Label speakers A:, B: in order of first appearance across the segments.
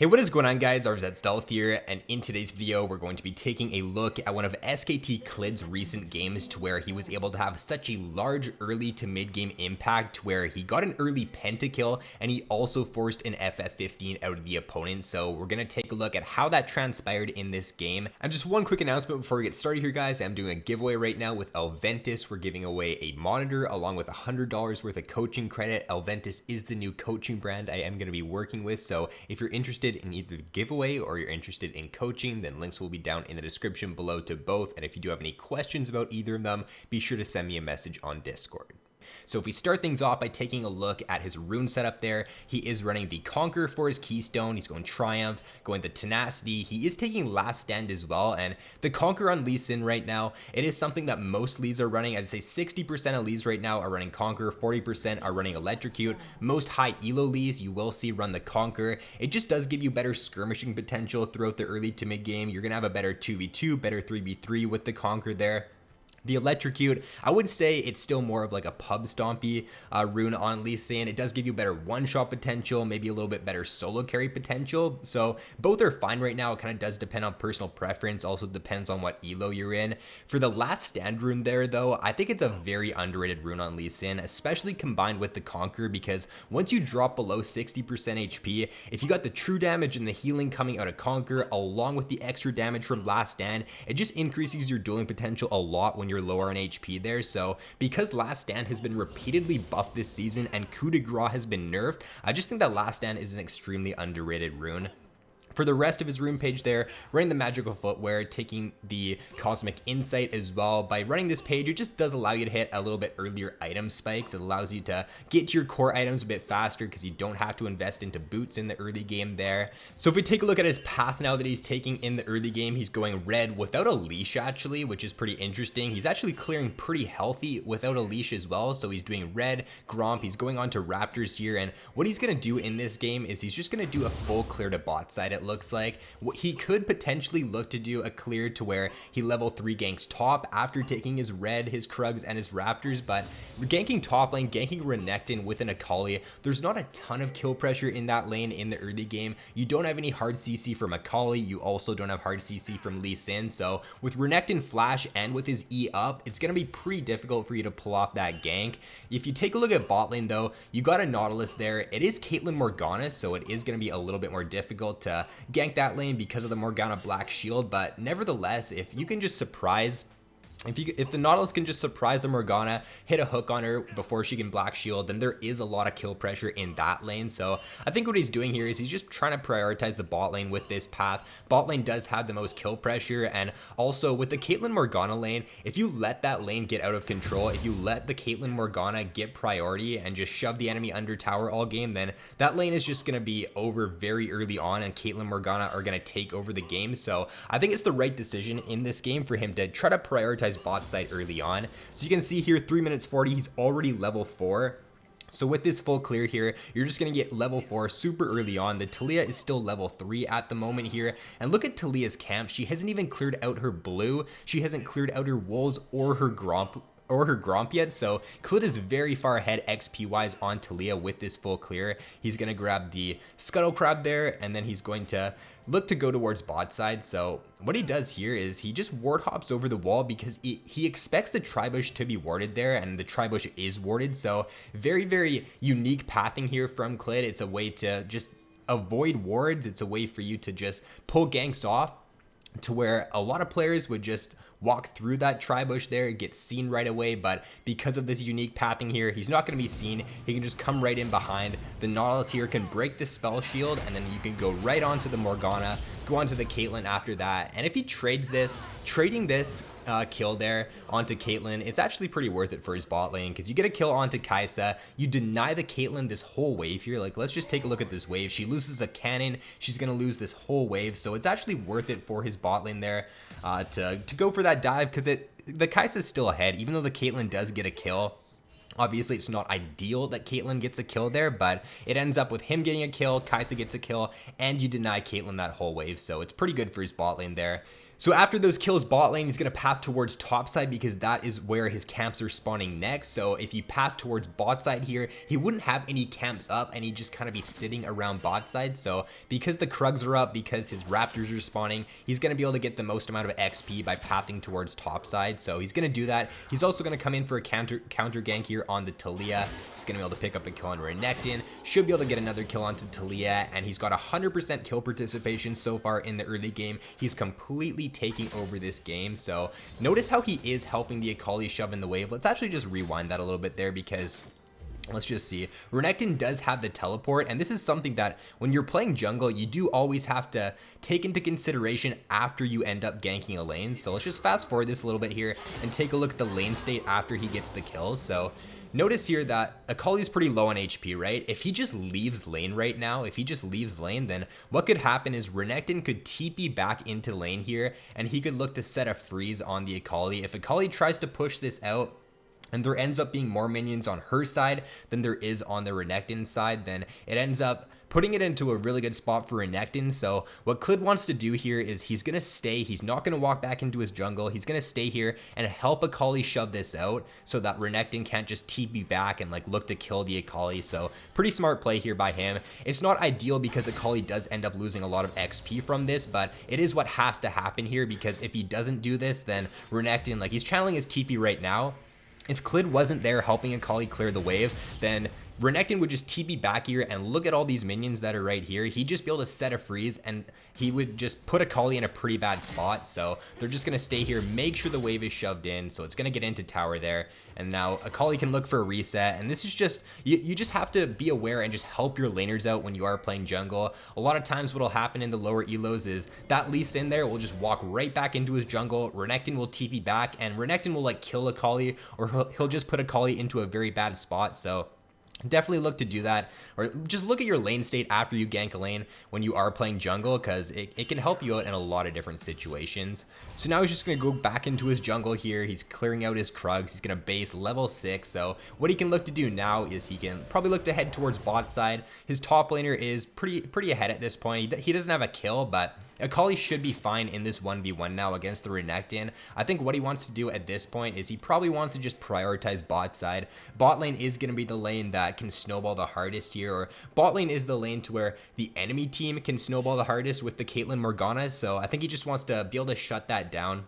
A: Hey, what is going on, guys? RvzStealth here, and in today's video we're going to be taking a look at one of SKT Clid's recent games to where he was able to have such a large early to mid game impact where he got an early Penta kill and he also forced an FF15 out of the opponent. So we're going to take a look at how that transpired in this game. And just one quick announcement before we get started here, guys. I'm doing a giveaway right now with RvzStealth. We're giving away a monitor along with $100 worth of coaching credit. RvzStealth is the new coaching brand I am going to be working with, so if you're interested in either the giveaway or you're interested in coaching, then links will be down in the description below to both. And if you do have any questions about either of them, be sure to send me a message on Discord. So if we start things off by taking a look at his rune setup there, he is running the Conquer for his keystone. He's going Triumph, going the Tenacity. He is taking Last Stand as well, and the Conquer on Lee Sin right now, it is something that most Lees are running. I'd say 60% of Lees right now are running Conquer, 40% are running Electrocute. Most high elo Lees you will see run the Conquer. It just does give you better skirmishing potential throughout the early to mid game. You're going to have a better 2v2, better 3v3 with the Conquer there. The Electrocute, I would say it's still more of like a pub stompy rune on Lee Sin. It does give you better one-shot potential, maybe a little bit better solo carry potential. So both are fine right now. It kind of does depend on personal preference. Also depends on what elo you're in. For the Last Stand rune there, though, I think it's a very underrated rune on Lee Sin, especially combined with the Conquer, because once you drop below 60% HP, if you got the true damage and the healing coming out of Conquer, along with the extra damage from Last Stand, it just increases your dueling potential a lot when you're lower on HP there. So because Last Stand has been repeatedly buffed this season and Coup de Grace has been nerfed, I just think that Last Stand is an extremely underrated rune. For the rest of his rune page there, running the Magical Footwear, taking the Cosmic Insight as well. By running this page, it just does allow you to hit a little bit earlier item spikes. It allows you to get to your core items a bit faster because you don't have to invest into boots in the early game there. So if we take a look at his path now that he's taking in the early game, he's going red without a leash actually, which is pretty interesting. He's actually clearing pretty healthy without a leash as well. So he's doing red, Gromp, he's going on to Raptors here, and what he's going to do in this game is he's just going to do a full clear to bot side. It looks like he could potentially look to do a clear to where he level 3 ganks top after taking his red, his Krugs, and his Raptors. But ganking top lane, ganking Renekton with an Akali, there's not a ton of kill pressure in that lane in the early game. You don't have any hard CC from Akali. You also don't have hard CC from Lee Sin. So with Renekton flash and with his E up, it's going to be pretty difficult for you to pull off that gank. If you take a look at bot lane though, you got a Nautilus there. It is Caitlyn Morgana, so it is going to be a little bit more difficult to gank that lane because of the Morgana Black Shield. But nevertheless, if you can just surprise, if the Nautilus can just surprise the Morgana, hit a hook on her before she can Black Shield, then there is a lot of kill pressure in that lane. So I think what he's doing here is he's just trying to prioritize the bot lane with this path. Bot lane does have the most kill pressure, and also with the Caitlyn Morgana lane, if you let that lane get out of control, if you let the Caitlyn Morgana get priority and just shove the enemy under tower all game, then that lane is just going to be over very early on, and Caitlyn Morgana are going to take over the game. So I think it's the right decision in this game for him to try to prioritize bot side early on. So you can see here 3 minutes 40, he's already level 4. So with this full clear here, you're just going to get level 4 super early on. The Talia is still level 3 at the moment here. And look at Talia's camp. She hasn't even cleared out her blue. She hasn't cleared out her wolves or her Gromp yet, so Clid is very far ahead XP wise on Talia with this full clear. He's going to grab the Scuttle Crab there, and then he's going to look to go towards bot side. So what he does here is he just ward hops over the wall because he expects the Tribush to be warded there, and the Tribush is warded. So very, very unique pathing here from Clid. It's a way to just avoid wards. It's a way for you to just pull ganks off to where a lot of players would just walk through that Tribush there, get seen right away. But because of this unique pathing here, he's not going to be seen. He can just come right in behind. The Nautilus here can break the spell shield, and then you can go right onto the Morgana, go onto the Caitlyn after that. And if he trades this, trading this kill there onto Caitlyn, it's actually pretty worth it for his bot lane, because you get a kill onto Kai'Sa, you deny the Caitlyn this whole wave here. Like, let's just take a look at this wave. She loses a cannon, she's gonna lose this whole wave, so it's actually worth it for his bot lane there to go for that dive, because the Kai'Sa's still ahead, even though the Caitlyn does get a kill. Obviously, it's not ideal that Caitlyn gets a kill there, but it ends up with him getting a kill, Kai'Sa gets a kill, and you deny Caitlyn that whole wave, so it's pretty good for his bot lane there. So after those kills bot lane, he's going to path towards top side because that is where his camps are spawning next. So if you path towards bot side here, he wouldn't have any camps up and he'd just kind of be sitting around bot side. So because the Krugs are up, because his Raptors are spawning, he's going to be able to get the most amount of XP by pathing towards top side. So he's going to do that. He's also going to come in for a counter gank here on the Talia. He's going to be able to pick up a kill on Renekton. Should be able to get another kill onto Talia. And he's got 100% kill participation so far in the early game. He's completely taking over this game. So notice how he is helping the Akali shove in the wave. Let's actually just rewind that a little bit there because let's just see. Renekton does have the teleport, and this is something that when you're playing jungle, you do always have to take into consideration after you end up ganking a lane. So let's just fast forward this a little bit here and take a look at the lane state after he gets the kills. So notice here that Akali's pretty low on HP, right? If he just leaves lane right now, then what could happen is Renekton could TP back into lane here, and he could look to set a freeze on the Akali. If Akali tries to push this out, and there ends up being more minions on her side than there is on the Renekton side, then it ends up putting it into a really good spot for Renekton. So what Clid wants to do here is he's going to stay. He's not going to walk back into his jungle. He's going to stay here and help Akali shove this out so that Renekton can't just TP back and like look to kill the Akali. So pretty smart play here by him. It's not ideal because Akali does end up losing a lot of XP from this, but it is what has to happen here because if he doesn't do this, then Renekton, like he's channeling his TP right now. If Clid wasn't there helping Akali clear the wave, then Renekton would just TP back here and look at all these minions that are right here. He'd just be able to set a freeze and he would just put Akali in a pretty bad spot. So they're just going to stay here, make sure the wave is shoved in. So it's going to get into tower there. And now Akali can look for a reset. And this is just, you just have to be aware and just help your laners out when you are playing jungle. A lot of times what will happen in the lower elos is that Lee Sin there will just walk right back into his jungle. Renekton will TP back and Renekton will like kill Akali, or he'll just put Akali into a very bad spot. So definitely look to do that, or just look at your lane state after you gank a lane when you are playing jungle, because it can help you out in a lot of different situations. So now he's just going to go back into his jungle here. He's clearing out his Krugs. He's going to base level 6. So what he can look to do now is he can probably look to head towards bot side. His top laner is pretty ahead at this point. He doesn't have a kill, but Akali should be fine in this 1v1 now against the Renekton. I think what he wants to do at this point is he probably wants to just prioritize bot side. Bot lane is going to be the lane that can snowball the hardest here, or bot lane is the lane to where the enemy team can snowball the hardest with the Caitlyn Morgana. So I think he just wants to be able to shut that down.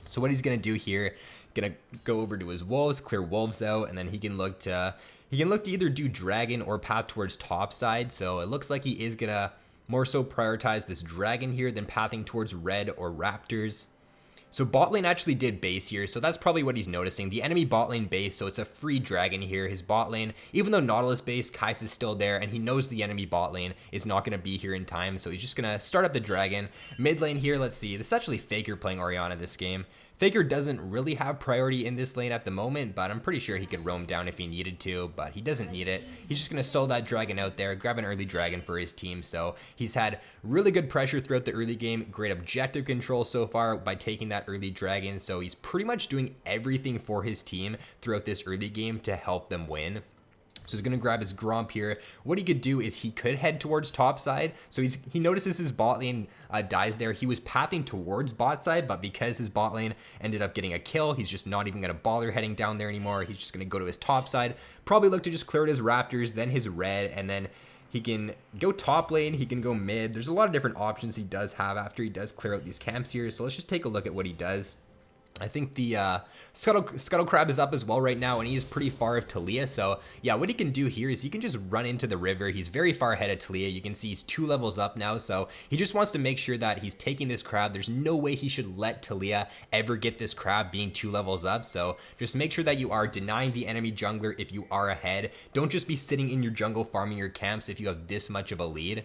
A: So what he's going to do here, going to go over to his wolves, clear wolves out, and then he can look to either do dragon or path towards top side. So it looks like he is going to more so prioritize this dragon here than pathing towards red or raptors. So bot lane actually did base here, so that's probably what he's noticing. The enemy bot lane base, so it's a free dragon here. His bot lane, even though Nautilus base, Kais is still there, and he knows the enemy bot lane is not going to be here in time, so he's just going to start up the dragon. Mid lane here, let's see. This is actually Faker playing Orianna this game. Faker doesn't really have priority in this lane at the moment, but I'm pretty sure he could roam down if he needed to, but he doesn't need it. He's just going to solo that dragon out there, grab an early dragon for his team. So he's had really good pressure throughout the early game, great objective control so far by taking that early dragon. So he's pretty much doing everything for his team throughout this early game to help them win. So he's going to grab his Gromp here. What he could do is he could head towards top side. So he notices his bot lane dies there. He was pathing towards bot side, but because his bot lane ended up getting a kill, he's just not even going to bother heading down there anymore. He's just going to go to his top side. Probably look to just clear out his Raptors, then his red, and then he can go top lane, he can go mid. There's a lot of different options he does have after he does clear out these camps here. So let's just take a look at what he does. I think the Scuttle Crab is up as well right now, and he is pretty far of Talia. So yeah, what he can do here is he can just run into the river. He's very far ahead of Talia. You can see he's 2 levels up now, so he just wants to make sure that he's taking this crab. There's no way he should let Talia ever get this crab being 2 levels up. So just make sure that you are denying the enemy jungler if you are ahead. Don't just be sitting in your jungle farming your camps if you have this much of a lead.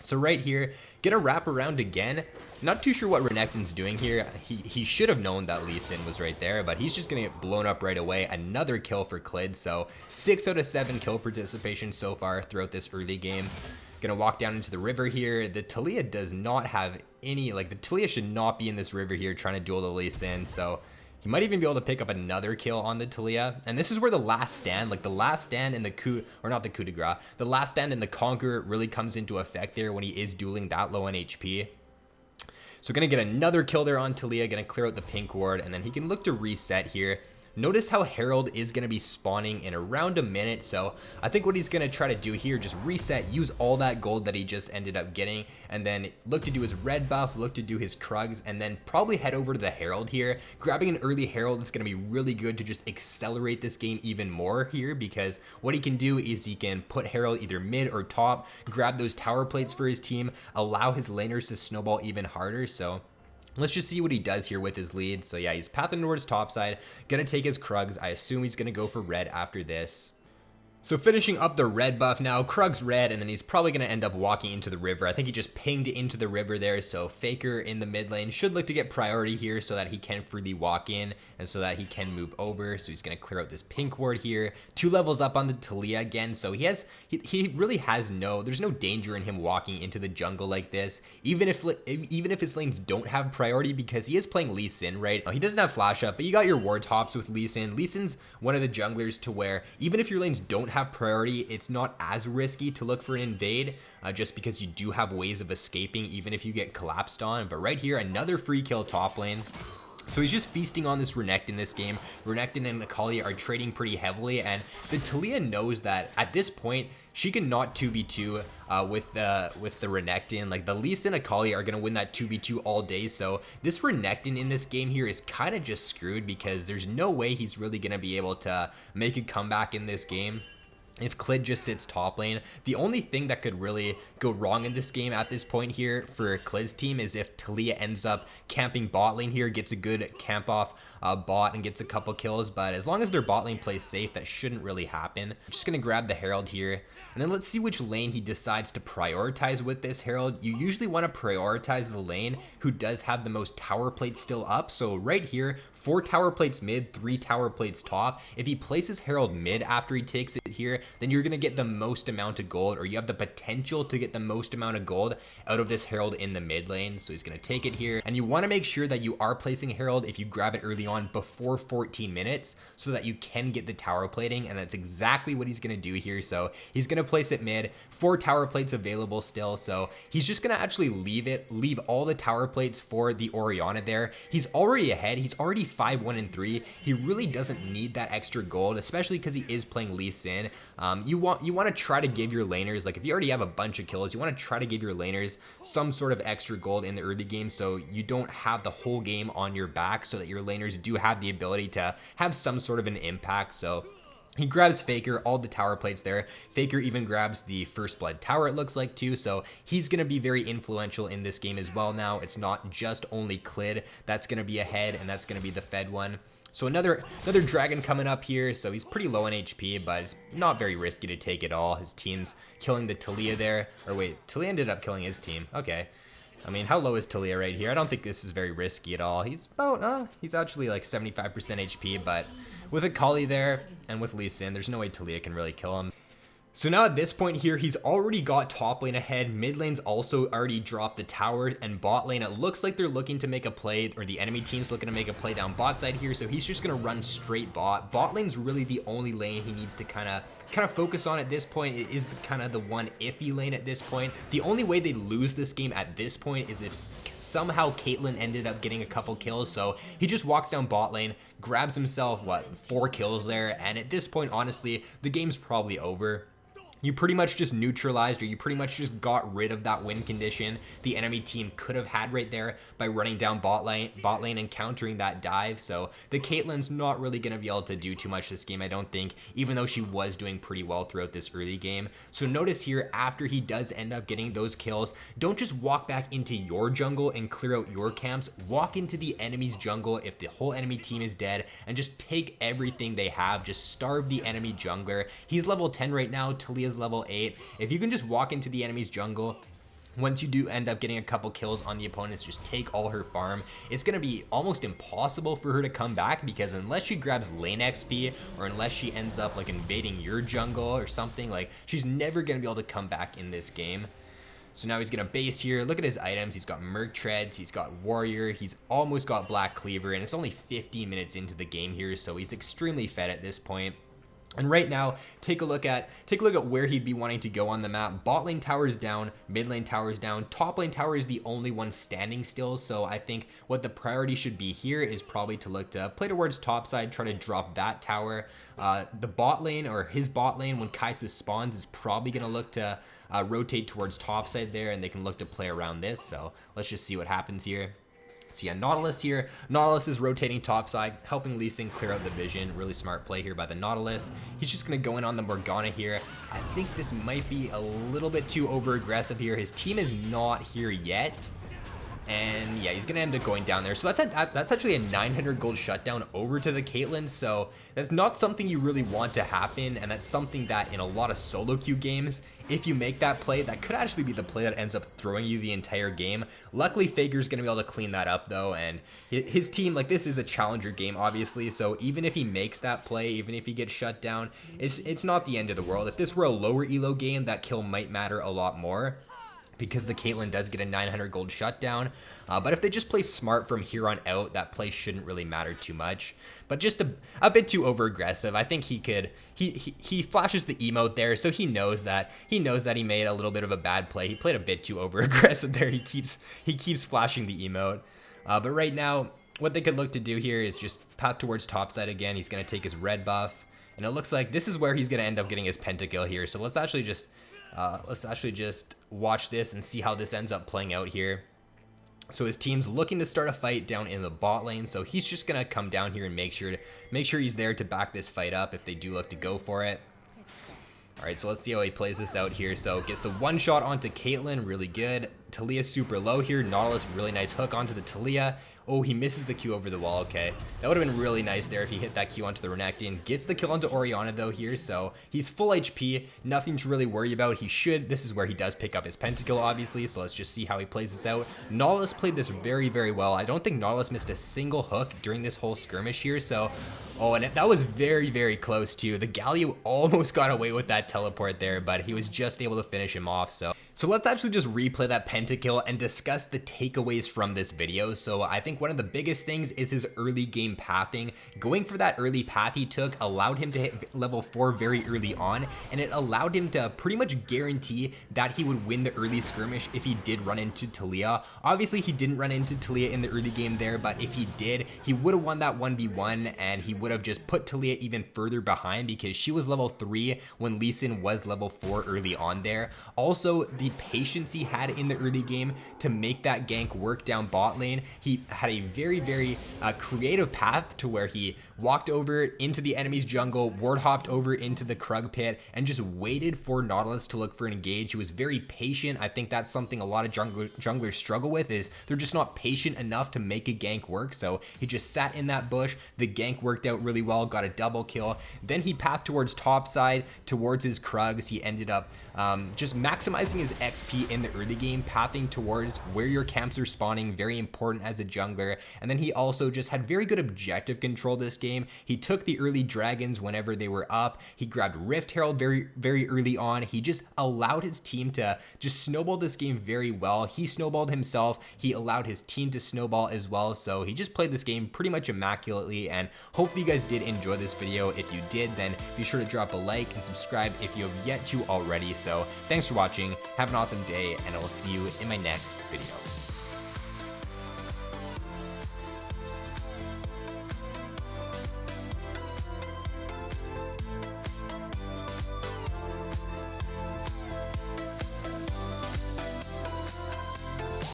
A: So right here, get a wrap around again. Not too sure what Renekton's doing here. He should have known that Lee Sin was right there, but he's just going to get blown up right away. Another kill for Clid. So 6 out of 7 kill participation so far throughout this early game. Gonna walk down into the river here. The Talia does not have any, like the Talia should not be in this river here trying to duel the Lee Sin. So he might even be able to pick up another kill on the Talia. And this is where the last stand, like the last stand in the coup, or not the coup de grace, the last stand in the Conqueror really comes into effect there when he is dueling that low on HP. So gonna get another kill there on Talia, gonna clear out the pink ward, and then he can look to reset here. Notice how Herald is going to be spawning in around a minute, so I think what he's going to try to do here, just reset, use all that gold that he just ended up getting, and then look to do his red buff, look to do his Krugs, and then probably head over to the Herald here. Grabbing an early Herald is going to be really good to just accelerate this game even more here, because what he can do is he can put Herald either mid or top, grab those tower plates for his team, allow his laners to snowball even harder. So let's just see what he does here with his lead. So yeah, he's pathing towards top side, gonna take his Krugs. I assume he's gonna go for red after this. So finishing up the red buff now, Krug's red, and then he's probably going to end up walking into the river. I think he just pinged into the river there, so Faker in the mid lane should look to get priority here so that he can freely walk in and so that he can move over. So he's going to clear out this pink ward here. 2 levels up on the Talia again, so he really has there's no danger in him walking into the jungle like this, even if his lanes don't have priority, because he is playing Lee Sin, right? He doesn't have flash up, but you got your ward tops with Lee Sin. Lee Sin's one of the junglers to where even if your lanes don't have priority, it's not as risky to look for an invade, just because you do have ways of escaping even if you get collapsed on. But right here, another free kill top lane. So he's just feasting on this Renekton in this game. Renekton and Akali are trading pretty heavily, and the Talia knows that at this point she can not 2v2 with the Renekton. Like, the Lee Sin and Akali are gonna win that 2v2 all day. So this Renekton in this game here is kind of just screwed, because there's no way he's really gonna be able to make a comeback in this game if Clid just sits top lane. The only thing that could really go wrong in this game at this point here for Clid's team is if Talia ends up camping bot lane here, gets a good camp off bot and gets a couple kills. But as long as their bot lane plays safe, that shouldn't really happen. I'm just gonna grab the Herald here, and then let's see which lane he decides to prioritize with this Herald. You usually want to prioritize the lane who does have the most tower plates still up. So right here, 4 tower plates mid, 3 tower plates top. If he places Herald mid after he takes it here, then you're going to get the most amount of gold, or you have the potential to get the most amount of gold out of this Herald in the mid lane. So he's going to take it here, and you want to make sure that you are placing Herald if you grab it early on before 14 minutes so that you can get the tower plating, and that's exactly what he's going to do here. So he's going to place it mid, 4 tower plates available still, so he's just going to actually leave all the tower plates for the Orianna there. He's already ahead, he's already 5-1-3. He really doesn't need that extra gold, especially because he is playing Lee Sin. You want to try to give your laners, like if you already have a bunch of kills, you want to try to give your laners some sort of extra gold in the early game so you don't have the whole game on your back, so that your laners do have the ability to have some sort of an impact. So he grabs Faker, all the tower plates there. Faker even grabs the First Blood Tower, it looks like, too. So he's going to be very influential in this game as well now. It's not just only Clid that's going to be ahead, and that's going to be the Fed one. So another dragon coming up here. So he's pretty low in HP, but it's not very risky to take it all. His team's killing the Talia there. Or wait, Talia ended up killing his team. Okay. I mean, how low is Talia right here? I don't think this is very risky at all. He's about, he's actually like 75% HP, but with Akali there and with Lee Sin, there's no way Talia can really kill him. So now at this point here, he's already got top lane ahead. Mid lane's also already dropped the tower, and bot lane, it looks like they're looking to make a play, or the enemy team's looking to make a play down bot side here. So he's just going to run straight bot. Bot lane's really the only lane he needs to kind of focus on at this point. It is kind of the one iffy lane at this point. The only way they lose this game at this point is if somehow Caitlyn ended up getting a couple kills. So he just walks down bot lane, grabs himself, 4 kills there, and at this point, honestly, the game's probably over. You pretty much just neutralized, or you pretty much just got rid of that win condition the enemy team could have had right there by running down bot lane and countering that dive. So the Caitlyn's not really going to be able to do too much this game, I don't think, even though she was doing pretty well throughout this early game. So notice here, after he does end up getting those kills, don't just walk back into your jungle and clear out your camps. Walk into the enemy's jungle if the whole enemy team is dead, and just take everything they have. Just starve the enemy jungler. He's level 10 right now, Talia's level 8. If you can just walk into the enemy's jungle, once you do end up getting a couple kills on the opponents, just take all her farm. It's going to be almost impossible for her to come back, because unless she grabs lane XP, or unless she ends up like invading your jungle or something, like, she's never going to be able to come back in this game. So now he's going to base here. Look at his items. He's got Merc Treads, he's got Warrior, he's almost got Black Cleaver, and it's only 15 minutes into the game here, so he's extremely fed at this point. And right now, take a look at where he'd be wanting to go on the map. Bot lane tower is down, mid lane tower is down, top lane tower is the only one standing still. So I think what the priority should be here is probably to look to play towards top side, try to drop that tower. The bot lane, or his bot lane, when Kai'Sa spawns, is probably going to look to rotate towards top side there, and they can look to play around this. So let's just see what happens here. So yeah, Nautilus here. Nautilus is rotating topside, helping Lee Sin clear out the vision. Really smart play here by the Nautilus. He's just going to go in on the Morgana here. I think this might be a little bit too over-aggressive here. His team is not here yet. And yeah, he's going to end up going down there. So that's actually a 900 gold shutdown over to the Caitlyn. So that's not something you really want to happen. And that's something that in a lot of solo queue games, if you make that play, that could actually be the play that ends up throwing you the entire game. Luckily, Fager's going to be able to clean that up though. And his team, like, this is a challenger game, obviously. So even if he makes that play, even if he gets shut down, it's not the end of the world. If this were a lower elo game, that kill might matter a lot more, because the Caitlyn does get a 900 gold shutdown. But if they just play smart from here on out, that play shouldn't really matter too much. But just a bit too over aggressive. I think he flashes the emote there, so he knows that he made a little bit of a bad play. He played a bit too over aggressive there. He keeps flashing the emote. But right now, what they could look to do here is just path towards topside again. He's gonna take his red buff, and it looks like this is where he's gonna end up getting his pentakill here. So let's actually just watch this and see how this ends up playing out here. So his team's looking to start a fight down in the bot lane, so he's just gonna come down here and make sure he's there to back this fight up if they do look to go for it. All right, so let's see how he plays this out here. So gets the one shot onto Caitlyn, really good. Talia's super low here. Nautilus, really nice hook onto the Talia. Oh, he misses the Q over the wall. Okay, that would have been really nice there if he hit that Q onto the Renekton. Gets the kill onto Orianna though here, so he's full HP. Nothing to really worry about. This is where he does pick up his pentakill, obviously, so let's just see how he plays this out. Nautilus played this very, very well. I don't think Nautilus missed a single hook during this whole skirmish here, so... Oh, and that was very, very close too. The Galio almost got away with that teleport there, but he was just able to finish him off, so let's actually just replay that pentakill and discuss the takeaways from this video. So I think one of the biggest things is his early game pathing. Going for that early path he took allowed him to hit level 4 very early on, and it allowed him to pretty much guarantee that he would win the early skirmish if he did run into Talia. Obviously, he didn't run into Talia in the early game there, but if he did, he would have won that 1v1, and he would have just put Talia even further behind because she was level 3 when Lee Sin was level 4 early on there. Also, the patience he had in the early game to make that gank work down bot lane. He had a very, very creative path to where he walked over into the enemy's jungle, ward hopped over into the Krug pit, and just waited for Nautilus to look for an engage. He was very patient. I think that's something a lot of junglers struggle with, is they're just not patient enough to make a gank work. So he just sat in that bush. The gank worked out really well, got a double kill. Then he pathed towards top side, towards his Krugs. He ended up just maximizing his XP in the early game, pathing towards where your camps are spawning, very important as a jungler. And then he also just had very good objective control this game. He took the early dragons whenever they were up. He grabbed Rift Herald very, very early on. He just allowed his team to just snowball this game very well. He snowballed himself. He allowed his team to snowball as well. So he just played this game pretty much immaculately, and hopefully you guys did enjoy this video. If you did, then be sure to drop a like and subscribe if you have yet to already. So thanks for watching, have an awesome day, and I will see you in my next video.